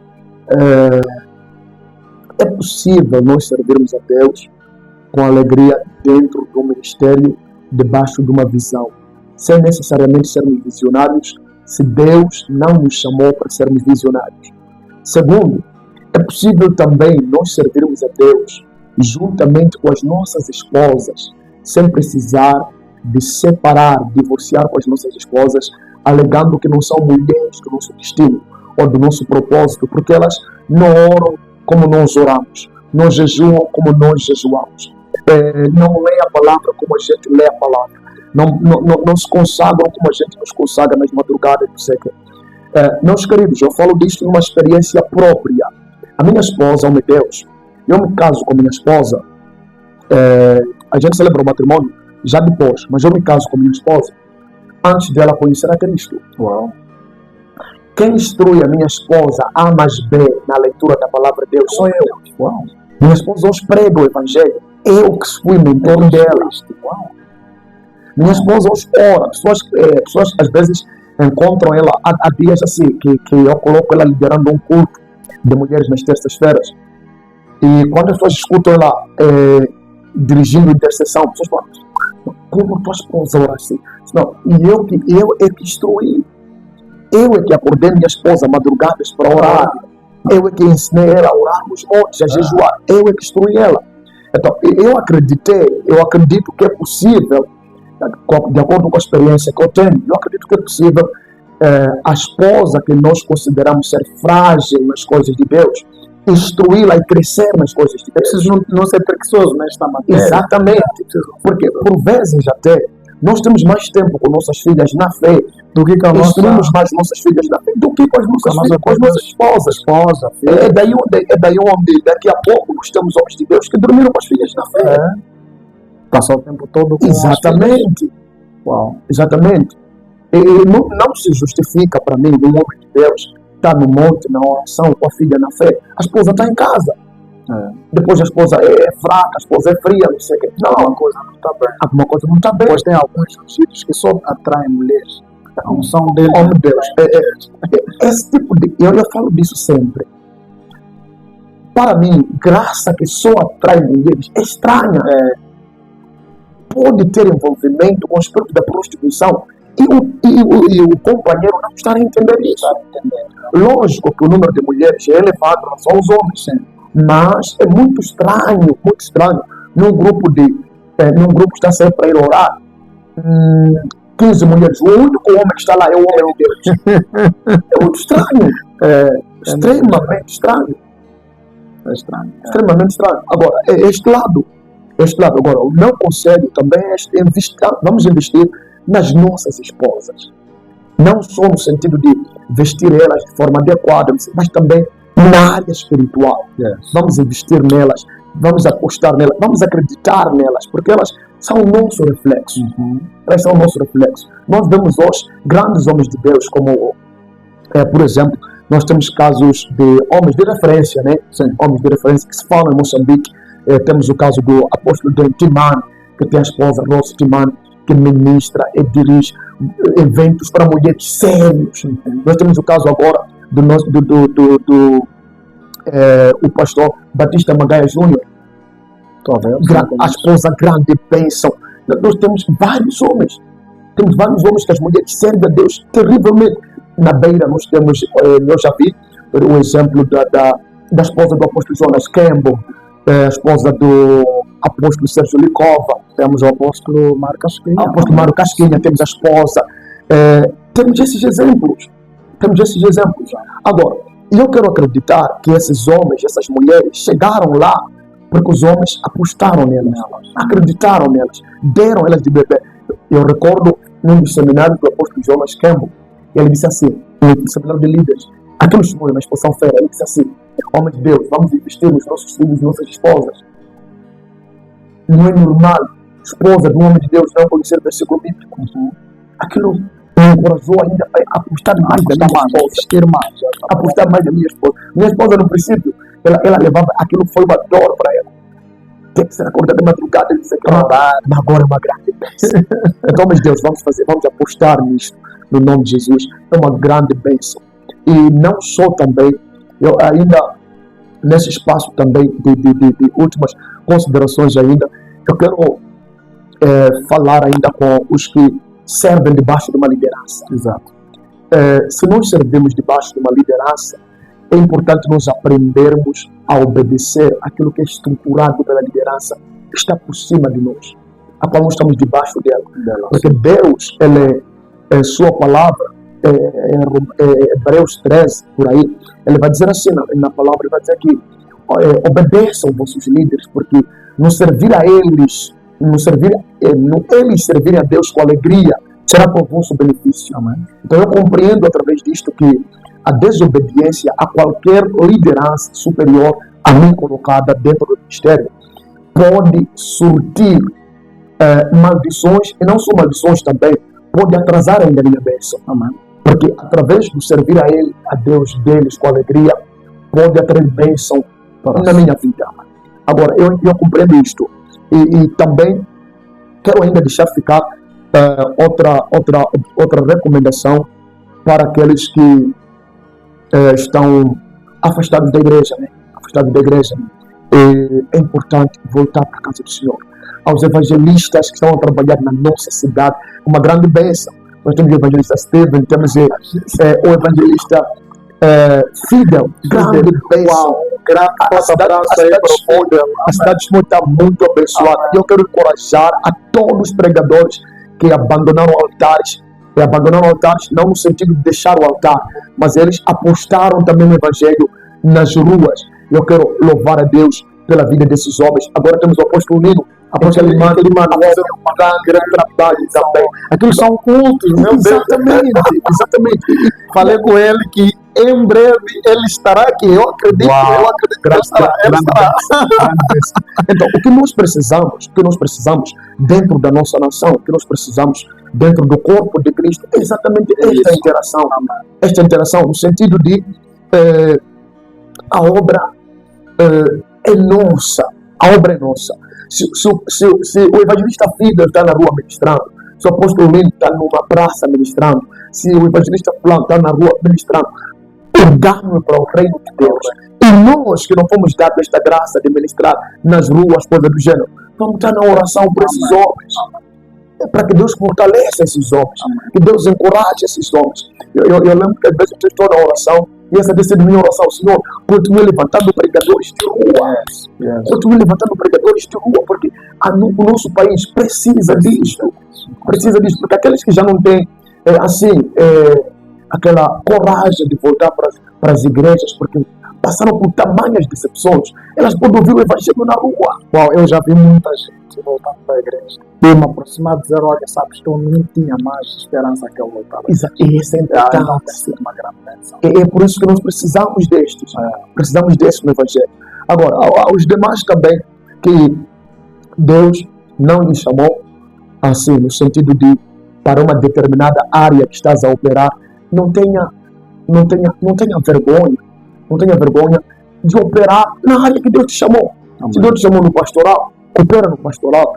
é possível nós servirmos a Deus com alegria dentro do ministério, debaixo de uma visão, sem necessariamente sermos visionários, se Deus não nos chamou para sermos visionários. Segundo, é possível também nós servirmos a Deus juntamente com as nossas esposas, sem precisar de separar, divorciar com as nossas esposas, alegando que não são mulheres do nosso destino ou do nosso propósito, porque elas não oram como nós oramos, não jejuam como nós jejuamos, não leem a palavra como a gente lê a palavra, não se consagram como a gente nos consagra nas madrugadas do século. Meus queridos, eu falo disto numa experiência própria. A minha esposa, meu Deus, eu me caso com a minha esposa, a gente celebra o matrimônio já depois, mas eu me caso com a minha esposa antes dela conhecer a Cristo. Uau. Quem instrui a minha esposa A mais B na leitura da palavra de Deus sou eu. Uau. Minha esposa hoje prega o Evangelho. Eu que fui mentor dela. Uau. Minha esposa hoje ora. Pessoas às vezes encontram ela há dias assim, que eu coloco ela liderando um culto de mulheres nas terças-feiras. E quando as pessoas escutam ela dirigindo intercessão, as pessoas falam: como tua esposa ora assim? Não, e eu é que instruí. Eu é que acordei minha esposa madrugadas para orar. Eu é que ensinei ela a orar nos montes, a jejuar. Eu é que instruí ela. Então, eu acredito que é possível, de acordo com a experiência que eu tenho, eu acredito que é possível a esposa que nós consideramos ser frágil nas coisas de Deus, instruí-la e crescer nas coisas de Deus. Preciso não ser preguiçoso nesta matéria. Exatamente. Porque, por vezes até, nós temos mais tempo com nossas filhas na fé do que com instruímos mais nossas filhas na fé do que com as nossas filhas, com as nossas esposas. É daí onde daqui a pouco nós temos homens de Deus que dormiram com as filhas na fé. Passar o tempo todo com exatamente. Uau. Exatamente. E não se justifica para mim um homem de Deus estar no monte, na oração, com a filha na fé. A esposa está em casa. Depois a esposa é fraca, a esposa é fria, não sei o quê. Não, alguma coisa não está bem. Alguma coisa não está bem. Pois tem alguns ungidos que só atraem mulheres. A unção deles. Oh, meu Deus. Esse tipo de... Eu falo disso sempre. Para mim, graça que só atrai mulheres é estranha. Pode ter envolvimento com o espírito da prostituição e o companheiro não está a entender isso. Lógico que o número de mulheres é elevado em relação aos homens, mas é muito estranho, num grupo que está sempre para ir orar, 15 mulheres, o único homem que está lá é o homem de Deus. É muito estranho. Extremamente estranho. É estranho. Extremamente estranho. Agora, este lado. Agora, o meu conselho também é vamos investir nas nossas esposas. Não só no sentido de vestir elas de forma adequada, mas também na área espiritual. Vamos investir nelas, vamos apostar nelas, vamos acreditar nelas, porque elas são o nosso reflexo. Elas são o nosso reflexo. Nós vemos hoje grandes homens de Deus, como, por exemplo, nós temos casos de homens de referência, né? Sim, homens de referência que se falam em Moçambique. Temos o caso do apóstolo Dan Timane, que tem a esposa Rose Timane, que ministra e dirige eventos para mulheres sérios. Nós temos o caso agora o pastor Batista Magaia Júnior, a esposa grande bênção. Nós temos vários homens que as mulheres servem a Deus terrivelmente. Na beira nós temos, eu já vi o exemplo da esposa do apóstolo Jonas Campbell, a esposa do apóstolo Sérgio Licova, temos o apóstolo Mário Casquinha, temos a esposa, temos esses exemplos. Agora, E eu quero acreditar que esses homens, essas mulheres, chegaram lá porque os homens apostaram nelas, acreditaram nelas, deram elas de beber. Eu recordo num dos seminários do apóstolo Jonas Campbell, ele disse assim, no seminário de líderes, aqui no Chimoio, na exposição feira, ele disse assim: homens de Deus, vamos investir nos nossos filhos, nossas esposas. Não é normal esposa de um homem de Deus não conhecer o versículo bíblico. Aquilo me encorajou ainda a apostar mais da minha esposa. Apostar mais da minha esposa. Minha esposa, no princípio, ela levava, aquilo foi uma dor para ela. Tem que ser acordada de madrugada e dizer que mas agora é uma grande bênção. Então, mas Deus, vamos apostar nisto, no nome de Jesus. É uma grande bênção. E não só também, eu ainda, nesse espaço também de últimas considerações ainda, eu quero falar ainda com os que servem debaixo de uma liderança. Exato. Se nós servimos debaixo de uma liderança, é importante nós aprendermos a obedecer aquilo que é estruturado pela liderança, que está por cima de nós, a qual nós estamos debaixo dela. Porque Deus, sua palavra, Hebreus 13, por aí, ele vai dizer assim na palavra, ele vai dizer que obedeçam vossos líderes, porque não servir a eles, eles servirem a Deus com alegria, será para o vosso benefício. Amém? Então eu compreendo através disto que a desobediência a qualquer liderança superior a mim colocada dentro do ministério pode surtir maldições, e não só maldições também, pode atrasar ainda a minha bênção. Amém? Porque através de servir a Ele, a Deus deles com alegria, pode atrair bênção na minha vida. Agora, eu compreendo isto. E também quero ainda deixar ficar outra recomendação para aqueles que estão afastados da igreja, né? Afastados da igreja. É importante voltar para a casa do Senhor. Aos evangelistas que estão a trabalhar na nossa cidade, uma grande bênção. Nós temos o evangelista Steven, temos o evangelista Fidel, grande bênção. A cidade de Chimoio está muito abençoada. E eu quero encorajar a todos os pregadores que abandonaram altares, não no sentido de deixar o altar, mas eles apostaram também no evangelho nas ruas. Eu quero louvar a Deus pela vida desses homens. Agora temos o apóstolo Lino, apóstolo Lima, um grande trabalho também. Aquilo são cultos, meu Deus. Exatamente. Falei com ele que em breve ele estará aqui. Eu acredito que ele estará. Então, o que nós precisamos dentro da nossa nação, o que nós precisamos dentro do corpo de Cristo, é exatamente esta interação, no sentido de a obra é nossa. A obra é nossa. Se o evangelista Fidel está na rua ministrando, se o apóstolo Lino está numa praça ministrando, se o evangelista Fulano está na rua ministrando, o ganho para o reino de Deus. E nós que não fomos dados esta graça de ministrar nas ruas, coisas do gênero, vamos estar na oração por esses homens. É para que Deus fortaleça esses homens, que Deus encoraje esses homens. Eu lembro que às vezes eu estou na oração e essa desse de minha oração: Senhor, continue levantando pregadores de rua. Continue levantando pregadores de rua, porque o nosso país precisa disso. Porque aqueles que já não têm aquela coragem de voltar para as igrejas, porque passaram por tamanhas decepções, elas podem ouvir o evangelho na rua. Eu já vi muita gente voltando para a igreja e me aproximar de dizer: olha, sabes que eu não tinha mais esperança que eu voltava. Exato. E isso é importante. É por isso que nós precisamos destes. Precisamos destes no evangelho. Agora, aos demais também, que Deus não lhes chamou assim, no sentido de para uma determinada área que estás a operar, não tenha vergonha. Não tenha vergonha de operar na área que Deus te chamou. Amém. Se Deus te chamou no pastoral, opera no pastoral.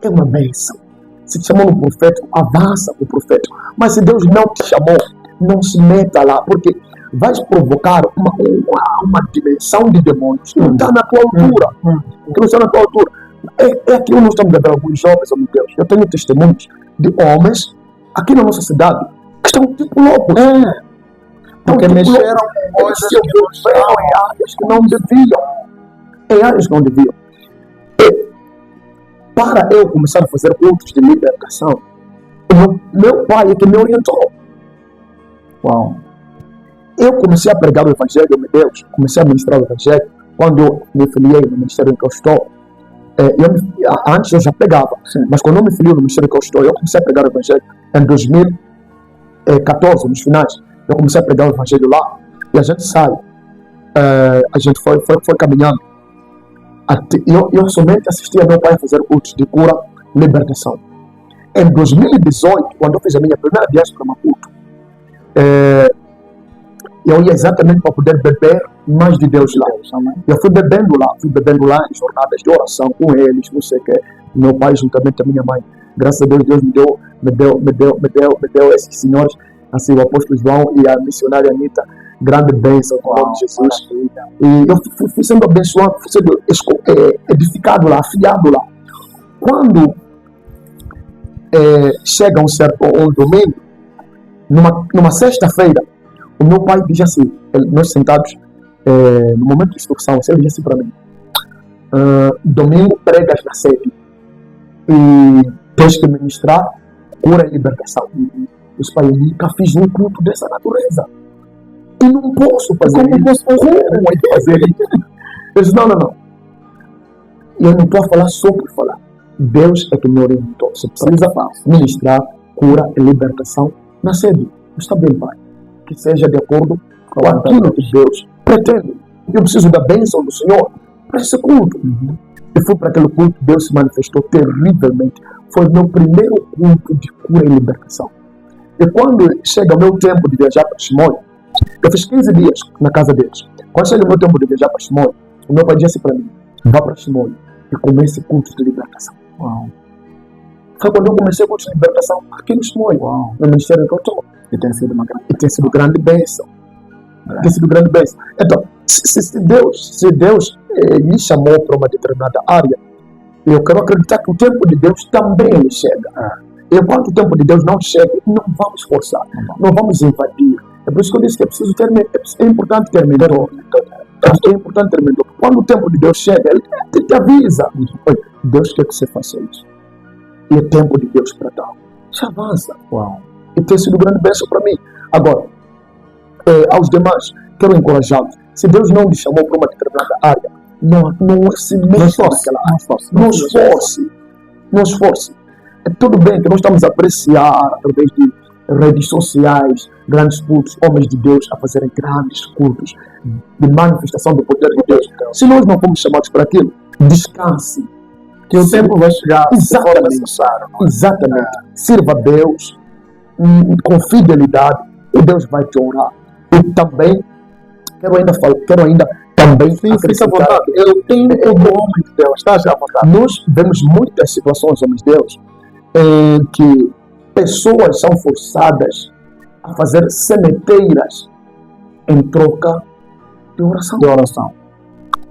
É uma bênção. Se te chamou no profético, avança para o profético. Mas se Deus não te chamou, não se meta lá, porque vais provocar uma dimensão de demônios que não está na tua altura. Que não está na tua altura. É aquilo que nós estamos a ver alguns jovens, meu Deus. Eu tenho testemunhos de homens aqui na nossa cidade que estão tipo loucos. Porque mexeram com coisas em áreas que não deviam. Para eu começar a fazer cultos de libertação, meu pai é que me orientou. Uau. Eu comecei a pregar o Evangelho, meu Deus, comecei a ministrar o Evangelho. Quando eu me filiei no ministério em que eu estou, antes eu já pregava, mas quando eu me filiei no ministério que eu estou, eu comecei a pregar o Evangelho em 2014, nos finais. Eu comecei a pregar o Evangelho lá, e a gente sai, a gente foi caminhando. Eu somente assistia meu pai a fazer cultos de cura e libertação. Em 2018, quando eu fiz a minha primeira viagem para Maputo, eu ia exatamente para poder beber mais de Deus lá. Eu fui bebendo lá em jornadas de oração com eles, não sei o que. Meu pai, juntamente com a minha mãe, graças a Deus, Deus me deu esses senhores, assim, o apóstolo João e a missionária Anitta, grande bênção com o nome de Jesus. E eu fui sendo abençoado, fui sendo edificado lá, afiado lá. Quando chega um domingo, numa sexta-feira, o meu pai diz assim, nós sentados no momento de instrução, ele diz assim para mim: domingo pregas na sede e tens que ministrar cura e libertação. Os pais, eu nunca fiz um culto dessa natureza e não posso fazer isso. Como é fazer isso? Eu disse: não. Eu não estou a falar só por falar. Deus é que me orientou. Você precisa ministrar cura e libertação na sede. Está bem, pai. Que seja de acordo com aquilo que Deus pretende. Eu preciso da bênção do Senhor para esse culto. Eu fui para aquele culto, Deus se manifestou terrivelmente. Foi o meu primeiro culto de cura e libertação. E quando chega o meu tempo de viajar para Chimoio, eu fiz 15 dias na casa deles. Quando chega o meu tempo de viajar para Chimoio, o meu pai disse para mim: vá para Chimoio e comece culto de libertação. Uau. Foi quando eu comecei o culto de libertação aqui no Chimoio, no ministério que eu estou. E tem sido grande bênção. Tem sido grande bênção. Então, se Deus me chamou para uma determinada área, eu quero acreditar que o tempo de Deus também ele chega. E enquanto o tempo de Deus não chega, não vamos forçar, não vamos invadir. É por isso que eu disse que é importante ter mentor. É importante ter mentor. Quando o tempo de Deus chega, ele te avisa. Olha, Deus quer que você faça isso. E é tempo de Deus para tal. Você avança. Uau. E tem sido grande bênção para mim. Agora, aos demais, quero encorajá-los. Se Deus não me chamou para uma determinada área, não se mexa naquela área. Não esforce. É tudo bem que nós estamos a apreciar, através de redes sociais, grandes cultos, homens de Deus a fazerem grandes cultos de manifestação do poder de Deus. Se nós não fomos chamados para aquilo, descanse. Que o tempo vai chegar. Exatamente. Sirva a Deus com fidelidade e Deus vai te honrar. E também quero ainda também fica à vontade. Eu tenho como homem de Deus, está já à vontade. Nós vemos muitas situações, homens de Deus, em que pessoas são forçadas a fazer sementeiras em troca de oração.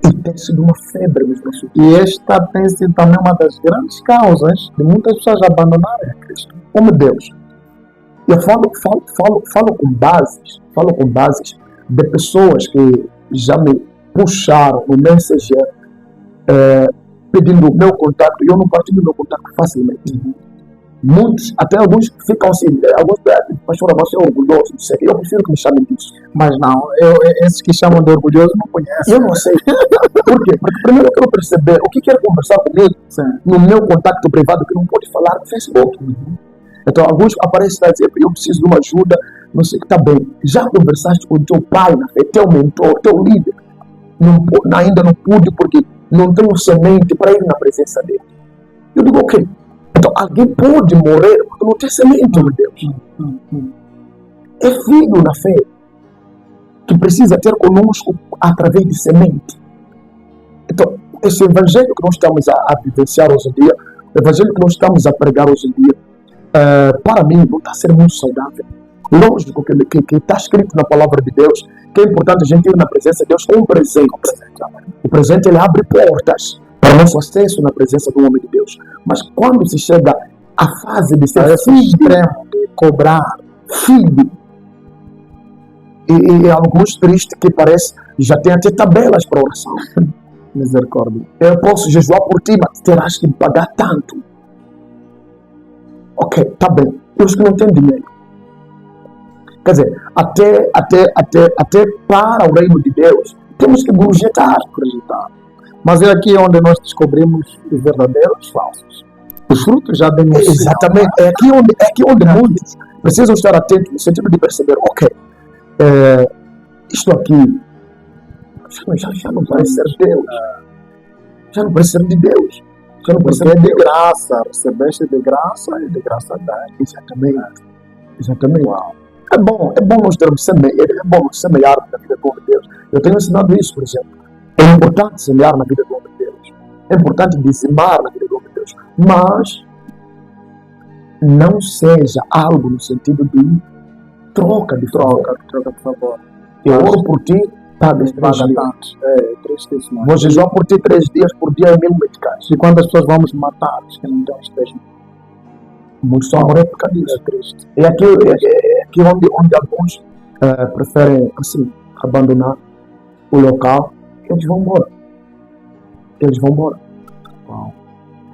E tem sido uma febre nos nossos dias. E esta tem sido também uma das grandes causas de muitas pessoas abandonarem a Cristo. Como Deus. Eu falo com bases de pessoas que já me puxaram no Messenger pedindo o meu contato, e eu não partilho o meu contato facilmente. Muitos, até alguns ficam assim, alguns pastor, você é orgulhoso, não sei, eu prefiro que me chamem disso. Mas não, esses que chamam de orgulhoso não conhecem. Eu não sei. Por quê? Porque primeiro eu quero perceber o que quer conversar comigo no meu contato privado, que não pode falar no Facebook. Então alguns aparecem e dizem: eu preciso de uma ajuda, não sei, está bem. Já conversaste com o teu pai, teu mentor, teu líder? Ainda não pude porque não tenho semente para ir na presença dele. Eu digo: ok. Então, alguém pode morrer porque não tem semente, meu Deus. É filho na fé que precisa ter conosco através de semente. Então, esse evangelho que nós estamos a vivenciar hoje em dia, o evangelho que nós estamos a pregar hoje em dia, para mim, não está a ser muito saudável. Lógico que está escrito na palavra de Deus que é importante a gente ir na presença de Deus com um presente. O presente, ele abre portas para o nosso acesso na presença do homem de Deus. Mas quando se chega à fase de ser filho, de cobrar, filho, e alguns tristes que parece já tem até tabelas para oração. Misericórdia. Eu posso jejuar por ti, mas terás que me pagar tanto. Ok, está bem. Os que não têm dinheiro. Quer dizer, até para o reino de Deus, temos que projetar. Mas é aqui onde nós descobrimos os verdadeiros e os falsos. Os frutos já denunciam. Exatamente. É aqui onde muitos precisam estar atentos no sentido de perceber, ok, isto aqui já não parece ser Deus. Já não parece ser de Deus. Já não parece ser de graça. Recebeste de graça e de graça dá. Exatamente. Uau. É bom nós termos semear na vida do homem de Deus. Eu tenho ensinado isso, por exemplo. É importante semear na vida do homem de Deus. É importante dizimar na vida do homem de Deus. Mas não seja algo no sentido de troca de favor. Eu oro por ti, pagas 3 tanto. Tristíssimo. Vou jejuar por ti 3 dias por dia e 1000 meticais. E quando as pessoas vamos matar, que não têm os 3 mil. Muitos são morrer por causa disso. É triste. É aqui onde alguns preferem assim, abandonar o local. Eles vão embora. Uau.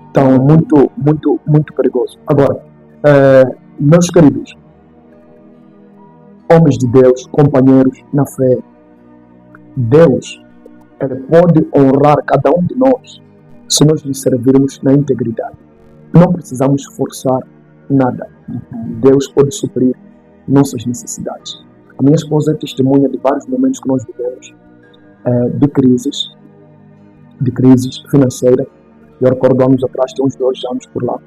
Então é muito perigoso. Agora, meus queridos, homens de Deus, companheiros na fé, Deus, Ele pode honrar cada um de nós se nós lhe servirmos na integridade. Não precisamos forçar nada. Deus pode suprir nossas necessidades. A minha esposa é testemunha de vários momentos que nós vivemos de crises financeiras. Eu recordo anos atrás, tem uns 2 anos por lá,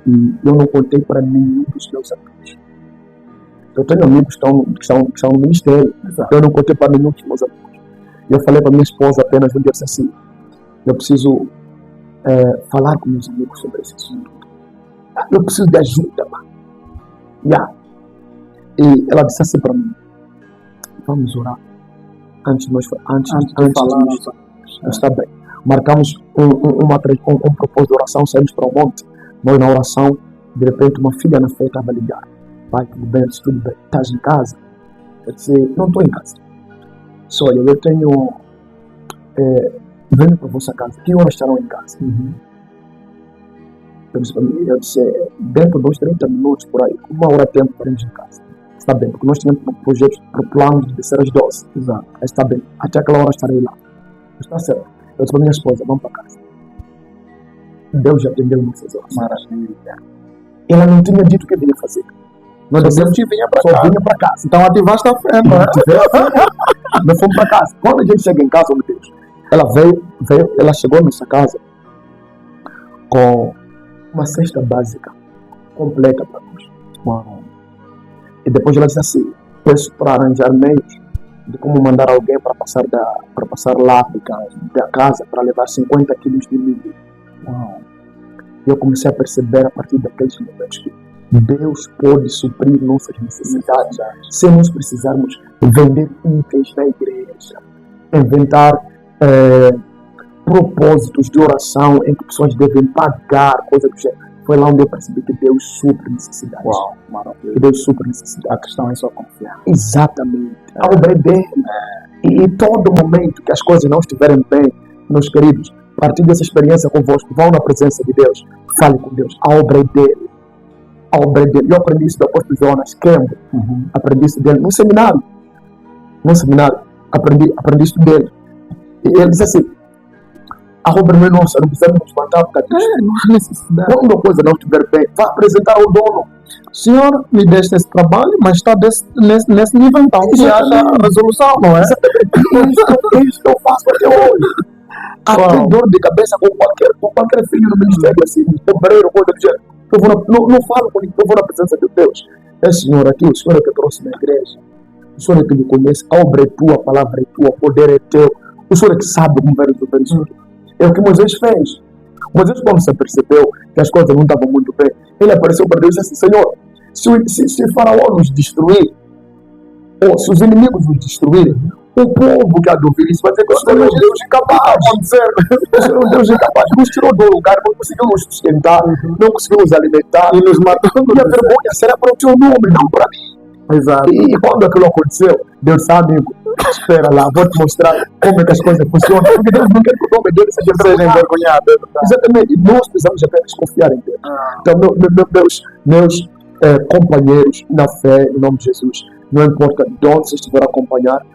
e eu não contei para nenhum dos meus amigos. Eu tenho amigos que estão no ministério. Exato. Eu não contei para nenhum dos meus amigos. Eu falei para minha esposa apenas um dia assim: eu preciso falar com meus amigos sobre esse assunto. Eu preciso de ajuda. E ela disse assim para mim: vamos orar. Antes de falar, está bem. Marcamos um propósito de oração, saímos para o monte. Nós na oração, de repente uma filha na fé estava a ligar: pai, tudo bem? Tudo bem. Estás em casa? Eu disse: não estou em casa. Disse: olha, eu tenho venho para a vossa casa. Que horas estarão em casa? Eu disse: dentro de uns 30 minutos por aí, 1 hora de tempo para irmos em casa. Está bem, porque nós tínhamos projetos, planos de descer às 12. Exato. Está bem, até aquela hora estarei lá. Está certo. Eu disse para minha esposa: vamos para casa. Deus já atendeu nossas horas. Maravilha. Ela não tinha dito o que vinha fazer. Nós dissemos que vinha para casa. Então ativaste a fé, não é? Nós fomos para casa. Quando a gente chega em casa, meu Deus, ela ela chegou à nossa casa com uma cesta básica completa para nós. Uau. E depois ela disse assim: peço para arranjar meios de como mandar alguém para passar lá da casa para levar 50 quilos de milho. Uau. E eu comecei a perceber a partir daqueles momentos que Deus pode suprir nossas necessidades sem nós precisarmos vender itens da igreja, inventar propósitos de oração em que pessoas devem pagar, coisa do gênero. Foi lá onde eu percebi que Deus supre necessidades. Uau, maravilha. Que Deus supre necessidades. A questão é só confiar. Exatamente. A obra é dele. E todo momento que as coisas não estiverem bem, meus queridos, a partir dessa experiência convosco, vão na presença de Deus, fale com Deus. A obra é dele. A obra é dele. Eu aprendi isso do apóstolo Jonas Campbell. Aprendi isso dele no seminário. Aprendi isso dele. E ele disse assim: a obra não é nossa, não precisamos nos matar por causa disso. Não há necessidade. Quando a coisa não estiver bem, vá apresentar ao dono. Senhor, me deste esse trabalho, mas está nesse nível, então que haja resolução, não é? É isso que eu faço até hoje. Tem dor de cabeça com qualquer filho no ministério, assim, obreiro, coisa do gênero. Não falo com ninguém, eu vou na presença de Deus. Senhor aqui, o Senhor é que trouxe na igreja. O Senhor é que me conhece, a obra é tua, a palavra é tua, o poder é teu. O Senhor é que sabe como vai resolver isso. É o que Moisés fez. Moisés, quando se percebeu que as coisas não estavam muito bem, ele apareceu para Deus e disse assim: Senhor, se o faraó nos destruir, ou se os inimigos nos destruírem, o povo que há de ouvir isso vai dizer que o Senhor é um Deus incapaz. O Senhor é um Deus incapaz. Nos tirou do lugar, não conseguiu nos sustentar, não conseguiu nos alimentar, e nos matou. E a vergonha será para o teu nome, não para mim. Exato. E quando aquilo aconteceu, Deus sabe, amigo, espera lá, vou te mostrar como é que as coisas funcionam, porque Deus não quer que o nome dele seja envergonhado. Exatamente, nós precisamos apenas confiar em Deus. Então, meus companheiros na fé, em nome de Jesus, não importa de onde você estiver a acompanhar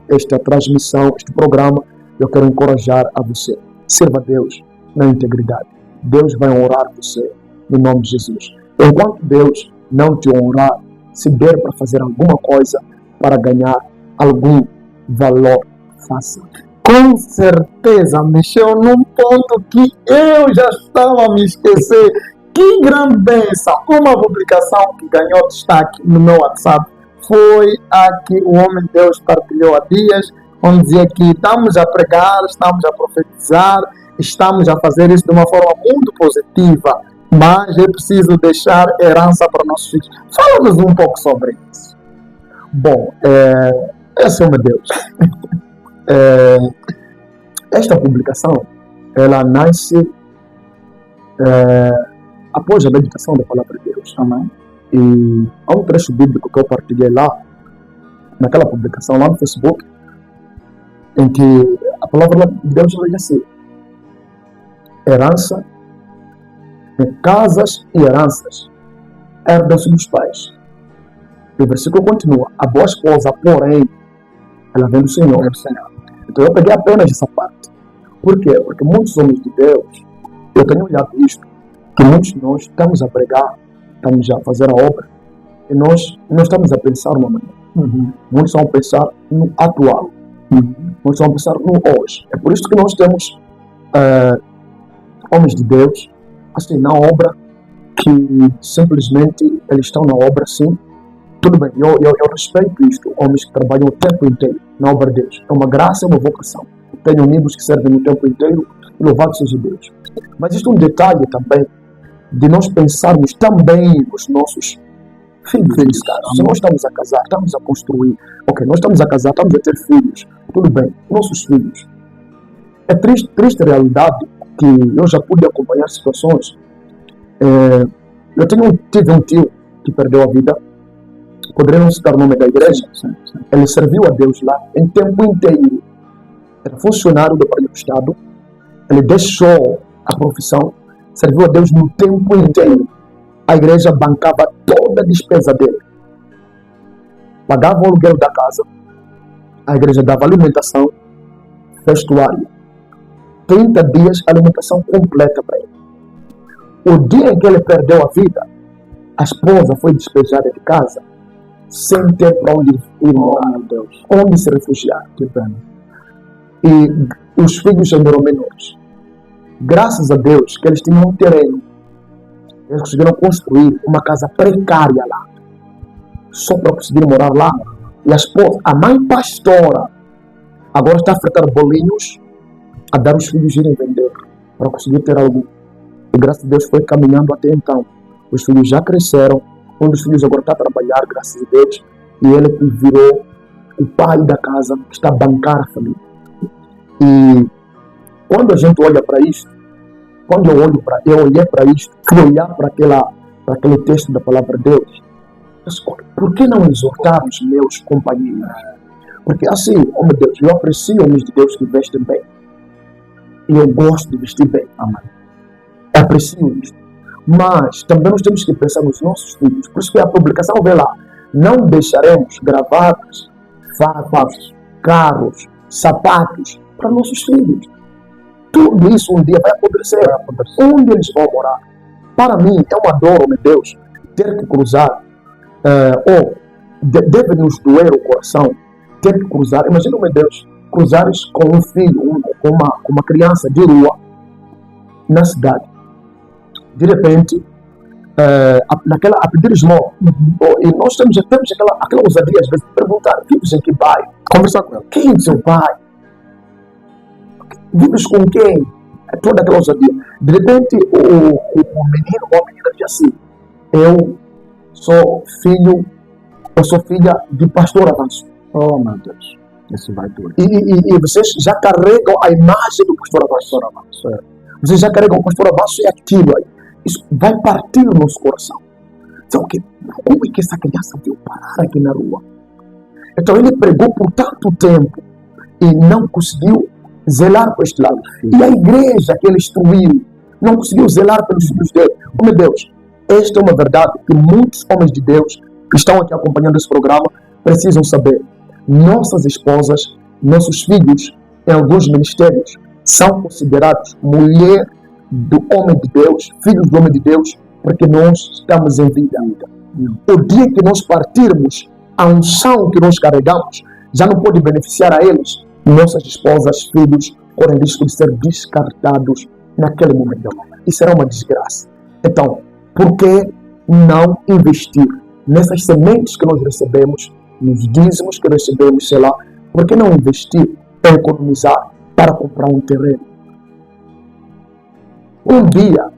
esta transmissão, este programa, eu quero encorajar a você. Sirva a Deus na integridade. Deus vai honrar você no nome de Jesus. Enquanto Deus não te honrar, se der para fazer alguma coisa para ganhar algum valor, faça. Com certeza, mexeu num ponto que eu já estava a me esquecer. Que grande bênção! Uma publicação que ganhou destaque no meu WhatsApp foi a que o homem de Deus partilhou há dias, onde dizia que estamos a pregar, estamos a profetizar, estamos a fazer isso de uma forma muito positiva, mas é preciso deixar herança para nossos filhos. Fala-nos um pouco sobre isso. Bom, esse é o meu Deus. Esta publicação, ela nasce após a meditação da palavra de Deus. Amém. E há um trecho bíblico que eu partilhei lá, naquela publicação lá no Facebook, em que a palavra de Deus diz assim: herança, casas e heranças herdam-se dos pais. E o versículo continua: a boa esposa, porém, ela vem do Senhor. Então eu peguei apenas essa parte. Por quê? Porque muitos homens de Deus, eu tenho olhado isto, que muitos de nós estamos a pregar, estamos a fazer a obra, e nós não estamos a pensar no amanhã. Muitos vão pensar no atual. Muitos vão pensar no hoje. É por isso que nós temos homens de Deus, assim, na obra, que simplesmente eles estão na obra, sim. Tudo bem, eu respeito isto, homens que trabalham o tempo inteiro na obra de Deus. É uma graça, é uma vocação. Tenho amigos que servem o tempo inteiro, e louvado seja Deus. Mas isto é um detalhe também, de nós pensarmos também nos nossos filhos. Cara. Se nós estamos a casar, estamos a construir, ok, nós estamos a casar, estamos a ter filhos, tudo bem, nossos filhos. É triste a realidade que eu já pude acompanhar situações. Eu tive um tio que perdeu a vida, poderia não citar o nome da igreja, ele serviu a Deus lá em tempo inteiro, era funcionário do Pai do Estado, ele deixou a profissão, serviu a Deus no tempo inteiro. A igreja bancava toda a despesa dele. Pagava o aluguel da casa, a igreja dava alimentação, vestuário. 30 dias, alimentação completa para ele. O dia em que ele perdeu a vida, a esposa foi despejada de casa, sem ter para onde ir morar, meu Deus, onde se refugiar. Que pena. E os filhos ainda eram menores. Graças a Deus que eles tinham um terreno. Eles conseguiram construir uma casa precária lá, só para conseguir morar lá. E a esposa, a mãe pastora, agora está a fretar bolinhos a dar os filhos irem vender, para conseguir ter algo. E graças a Deus foi caminhando até então. Os filhos já cresceram, um dos filhos agora está a trabalhar, graças a Deus, e ele virou o pai da casa, que está a bancar a família. E quando a gente olha para isto, quando eu olhei para isto, fui olhar para aquele texto da palavra de Deus, por que não exortar os meus companheiros? Porque assim, oh meu Deus, eu aprecio homens de Deus que vestem bem. E eu gosto de vestir bem, amém. Eu aprecio isto. Mas também nós temos que pensar nos nossos filhos. Por isso que a publicação vê lá: não deixaremos gravatas, farpas, carros, sapatos para nossos filhos. Tudo isso um dia vai acontecer. Onde eles vão morar? Para mim, é uma dor, oh meu Deus, ter que cruzar, deve nos doer o coração, ter que cruzar. Imagina, oh meu Deus, cruzares com um filho, com uma criança de rua, na cidade. De repente, a pedir esmola. E nós temos aquela ousadia, às vezes, de perguntar: vives em que bairro? Conversar com ele. Quem é seu pai? Vives com quem? É toda aquela ousadia. De repente, o menino ou a menina diz assim: eu sou filha de pastor Avanço. Oh, meu Deus. Isso vai doer. E vocês já carregam a imagem do pastor Avanço. Vocês já carregam o pastor Avanço e aquilo aí. Isso vai partir o nosso coração. Então, como é que essa criança veio parar aqui na rua? Então, ele pregou por tanto tempo e não conseguiu zelar por este lado. E a igreja que ele instruiu não conseguiu zelar pelos filhos dele. Oh meu Deus, esta é uma verdade que muitos homens de Deus que estão aqui acompanhando esse programa precisam saber. Nossas esposas, nossos filhos, em alguns ministérios, são considerados mulher do homem de Deus, filhos do homem de Deus, porque nós estamos em vida ainda. O dia que nós partirmos, a unção que nós carregamos já não pode beneficiar a eles. Nossas esposas, filhos, correm risco de ser descartados naquele momento. E será uma desgraça. Então, por que não investir nessas sementes que nós recebemos, nos dízimos que recebemos, sei lá? Por que não investir em economizar para comprar um terreno? Um dia,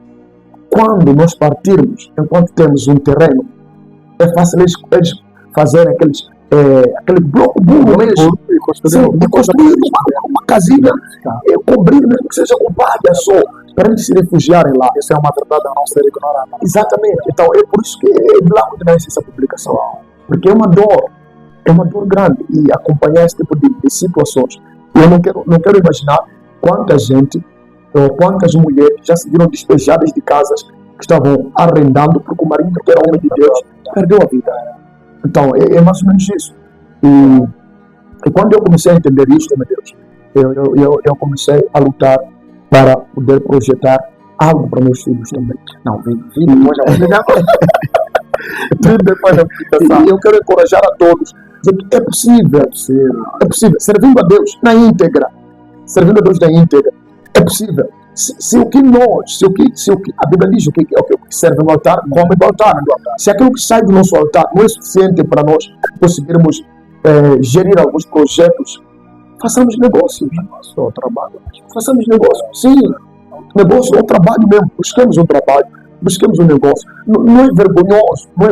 quando nós partirmos, enquanto temos um terreno, é fácil eles fazerem aquele bloco burro mesmo, de construir uma casinha, cobrir mesmo que seja com palha só, para eles se refugiarem lá. Isso é uma verdade a não ser ignorada. Exatamente. Então é por isso que é de lá onde nasce essa publicação. Porque é uma dor grande e acompanhar esse tipo de situações. Eu não quero imaginar quanta gente ou quantas mulheres já se viram despejadas de casas que estavam arrendando porque o marido, que era homem de Deus, perdeu a vida. Então é mais ou menos isso. E quando eu comecei a entender isto, meu Deus, eu comecei a lutar para poder projetar algo para meus filhos também. Não, depois da aplicação. Eu quero encorajar a todos, dizer que é possível, servindo a Deus na íntegra, é possível. Se o que a Bíblia diz o que serve no altar, come do altar. Se aquilo que sai do nosso altar não é suficiente para nós conseguirmos gerir alguns projetos, façamos negócio. Façamos negócio. Sim, negócio é um trabalho mesmo. Busquemos um trabalho, busquemos um negócio. Não é vergonhoso o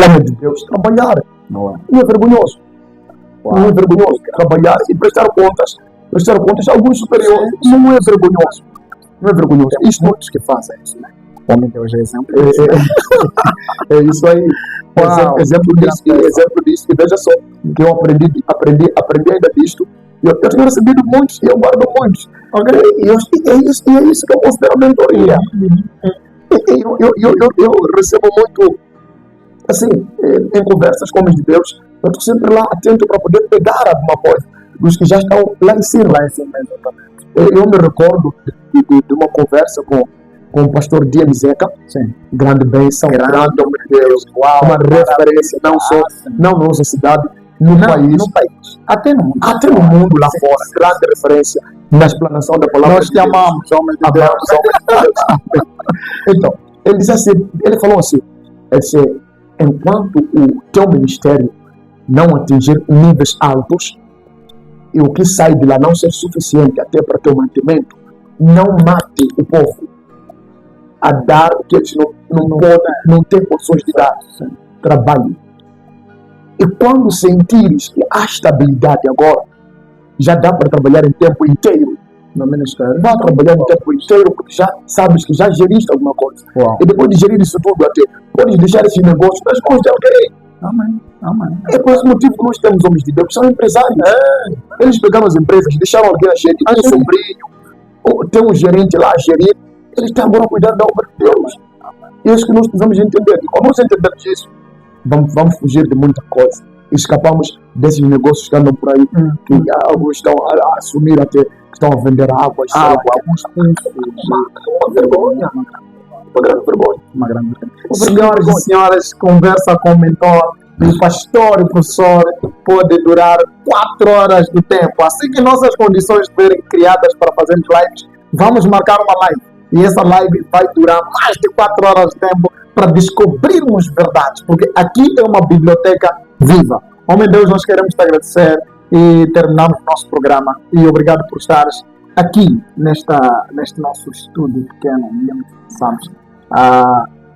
homem de Deus trabalhar. Não é vergonhoso. Não é vergonhoso trabalhar e prestar contas a alguns superiores. Não é vergonhoso. Não é vergonhoso. Isso muitos que fazem isso, né? O homem de Deus é exemplo. É isso aí. Exemplo disso. E veja só, que eu aprendi ainda disto. Eu tenho recebido muitos e eu guardo muitos. Okay? E é isso que eu considero mentoria. Eu recebo muito, assim, em conversas com homens de Deus, eu estou sempre lá atento para poder pegar alguma coisa dos que já estão lá em cima. Eu me recordo de uma conversa com o pastor Diego Zeca, grande bênção, grande homem de Deus, uma referência não na nossa cidade, no país, até no mundo lá fora, grande referência na explanação da palavra. Nós te amamos, homem de Deus. Então, ele falou assim, enquanto o teu ministério não atingir níveis altos e o que sai de lá não ser suficiente até para teu mantimento, não mate o povo a dar o que eles não têm condições de dar. Trabalhe. E quando sentires que há estabilidade agora, já dá para trabalhar em tempo inteiro no ministério. Vá trabalhar em tempo inteiro, porque já sabes que já geriste alguma coisa. E depois de gerir isso tudo, até podes deixar esse negócio nas mãos de alguém. Amém. É por esse motivo que nós temos homens de Deus que são empresários. Eles pegaram as empresas, deixaram alguém a gerir, tem um sobrinho, tem um gerente lá a gerir. Ele está agora a cuidar da obra de Deus. E é isso que nós precisamos entender. E quando nós entendemos isso, vamos fugir de muita coisa. Escapamos desses negócios que andam por aí, que alguns estão a assumir até, que estão a vender água, alguns uma vergonha. Uma grande vergonha. Senhoras e senhores, conversa com o mentor, o pastor e o professor pode durar 4 horas do tempo. Assim que nossas condições estiverem criadas para fazermos lives, vamos marcar uma live. E essa live vai durar mais de 4 horas de tempo para descobrirmos verdades, porque aqui é uma biblioteca viva. Homem de Deus, nós queremos te agradecer e terminamos o nosso programa. E obrigado por estares aqui neste nosso estúdio pequeno, sabes?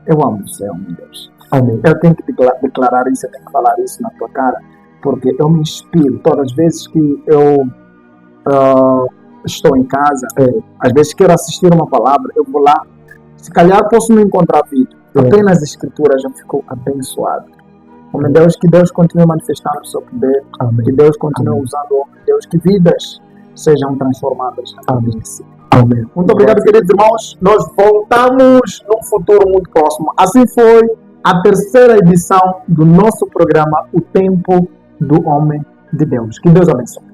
Eu amo você, homem de Deus. Amém. Eu tenho que declarar isso, eu tenho que falar isso na tua cara, porque eu me inspiro todas as vezes que eu estou em casa, às vezes quero assistir uma palavra, eu vou lá, se calhar posso não encontrar vídeo, apenas as escrituras eu fico abençoado. Homem de Deus, que Deus continue manifestando o seu poder, que Deus continue usando o homem de Deus, que vidas sejam transformadas. Muito obrigado, queridos irmãos. Nós voltamos num futuro muito próximo. Assim foi a terceira edição do nosso programa O Tempo do Homem de Deus. Que Deus abençoe.